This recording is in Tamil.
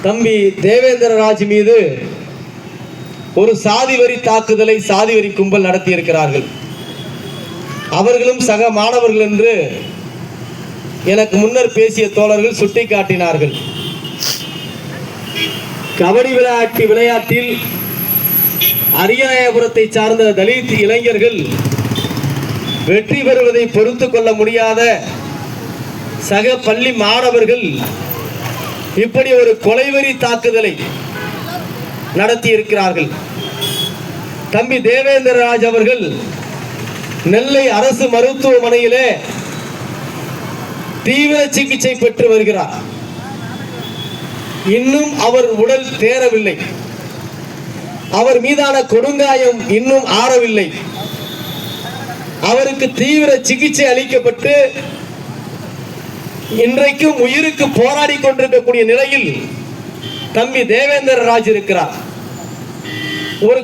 தம்பி தேவேந்திரராஜ் மீது ஒரு சாதி வரி தாக்குதலை சாதி வரி கும்பல் நடத்தி இருக்கிறார்கள். அவர்களும் சக மாணவர்கள் என்று எனக்கு முன்னர் பேசிய தோழர்கள் சுட்டிக்காட்டினார்கள். கபடி விளையாட்டில் அரியநாயபுரத்தை சார்ந்த தலித் இளைஞர்கள் வெற்றி பெறுவதை பொறுத்து கொள்ள முடியாத சக பள்ளி மாணவர்கள் இப்படி ஒரு கொலைவெறி தாக்குதலை நடத்தி இருக்கிறார்கள். தம்பி தேவேந்திரராஜ் அவர்கள் நெல்லை அரசு மருத்துவமனையிலே தீவிர சிகிச்சை பெற்று வருகிறார். இன்னும் அவர் உடல் தேரவில்லை. அவர் மீதான கொடுங்காயம் இன்னும் ஆறவில்லை. அவருக்கு தீவிர சிகிச்சை அளிக்கப்பட்டு இன்றைக்கும் உயிருக்கு போராடி கொண்டிருக்கக்கூடிய நிலையில் தம்பி தேவேந்திரராஜ் இருக்கிறார். ஒரு